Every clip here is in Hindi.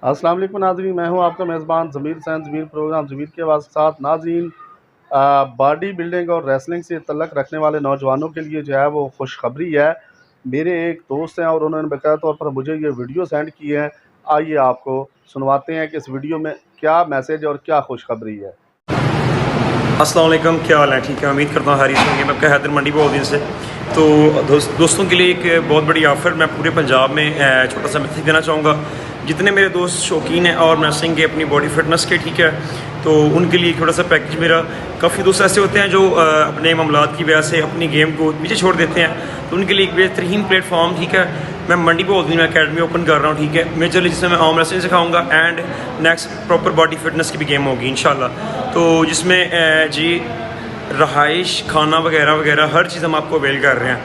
अस्सलाम वालेकुम नाज़रीन, मैं हूं आपका मेज़बान ज़मीर सैन। ज़मीर प्रोग्राम ज़मीर के आवाज़ के साथ नाज़रीन, बॉडी बिल्डिंग और रेसलिंग से तल्लुक़ रखने वाले नौजवानों के लिए जो है वो खुशखबरी है। मेरे एक दोस्त हैं और उन्होंने बाकायदा तौर पर मुझे ये वीडियो सेंड की है। आइए आपको सुनवाते हैं कि इस वीडियो में क्या मैसेज और क्या खुशखबरी है। अस्सलाम वालेकुम, क्या हाल है? ठीक है, उम्मीद करता हूँ हारिस होंगे। मैं आपका हैदर मंडी बहुत दिन से। तो दोस्तों के लिए एक बहुत बड़ी ऑफ़र मैं पूरे पंजाब में छोटा सा मैसेज देना चाहूँगा। जितने मेरे दोस्त शौकीन हैं और नर्सिंग के अपनी बॉडी फिटनेस के, ठीक है, तो उनके लिए थोड़ा सा पैकेज मेरा। काफ़ी दोस्त ऐसे होते हैं जो अपने मामलात की वजह से अपनी गेम को पीछे छोड़ देते हैं, तो उनके लिए एक बेहतरीन प्लेटफॉर्म, ठीक है, मैं मंडी बहुत में अकेडमी ओपन कर रहा हूँ, ठीक है, मेजरली जिसमें मैं आर्म रेसलिंग सिखाऊंगा and next proper body fitness की भी गेम होगी इंशाल्लाह। तो जिसमें जी रहाइश, खाना वगैरह वगैरह हर चीज़ हम आपको अवेल कर रहे हैं।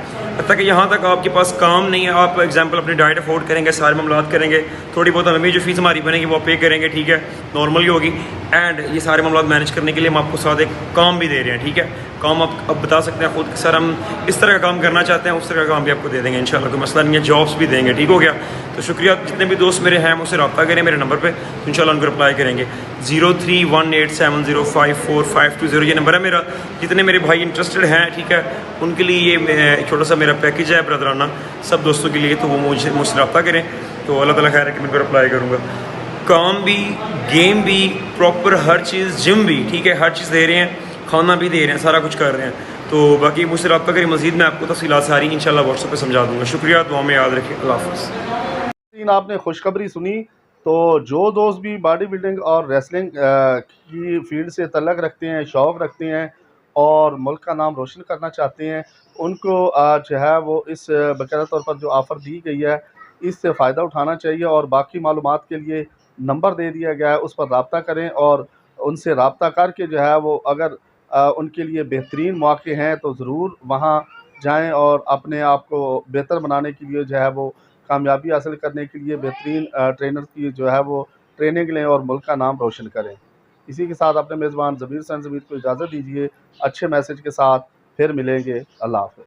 तक यहाँ तक आपके पास काम नहीं है, आप एग्जांपल अपनी डाइट अफोर्ड करेंगे, सारे मामलात करेंगे, थोड़ी बहुत हमें भी जो फीस हमारी बनेगी वो पे करेंगे, ठीक है, नॉर्मली होगी। एंड ये सारे मामलात मैनेज करने के लिए हम आपको साथ एक काम भी दे रहे हैं, ठीक है। काम आप अब बता सकते हैं खुद कि सर हम इस तरह का काम करना चाहते हैं, उस तरह का काम भी आपको दे देंगे इंशाल्लाह, कोई मसला नहीं है, जॉब्स भी देंगे, ठीक हो गया। तो शुक्रिया, जितने भी दोस्त मेरे हैं मुझसे रब्ता करें मेरे नंबर पर, तो इंशाल्लाह उनको रिप्लाई करेंगे। 0318705520 ये नंबर है मेरा। जितने मेरे भाई इंटरेस्टेड हैं, ठीक है, उनके लिए ये छोटा सा मेरा पैकेज है ब्रदराना सब दोस्तों के लिए, तो वो मुझसे रब्ता करें, तो अल्लाह ताला खैर है कि मैं उनको रिप्लाई करूँगा। काम भी, गेम भी, प्रॉपर हर चीज़, जिम भी, ठीक है, हर चीज़ दे रहे हैं, खाना भी दे रहे हैं, सारा कुछ कर रहे हैं। तो बाकी मुझसे रब्ता करें, मज़ीद मैं आपको तफ़सीलात सारी इंशाल्लाह व्हाट्सएप पे समझा दूँगा। शुक्रिया, दुआ में याद रखें। अल्लाह हाफ़िज़। आपने खुशखबरी सुनी, तो जो दोस्त भी बॉडी बिल्डिंग और रेसलिंग की फील्ड से तल्लुक़ रखते हैं, शौक़ रखते हैं और मुल्क का नाम रोशन करना चाहते हैं, उनको जो है वो इस बाकायदा तौर पर जो ऑफ़र दी गई है, इससे फ़ायदा उठाना चाहिए। और बाकी मालूमात के लिए नंबर दे दिया गया है, उस पर रब्ता करें और उनसे रब्ता करके जो है वो अगर उनके लिए बेहतरीन मौके हैं तो ज़रूर वहाँ जाएँ और अपने आप को बेहतर बनाने के लिए जो है वो कामयाबी हासिल करने के लिए बेहतरीन ट्रेनर की जो है वो ट्रेनिंग लें और मुल्क का नाम रोशन करें। इसी के साथ अपने मेज़बान ज़मीर सैन ज़मीर को इजाज़त दीजिए। अच्छे मैसेज के साथ फिर मिलेंगे। अल्लाह हाफ़िज़।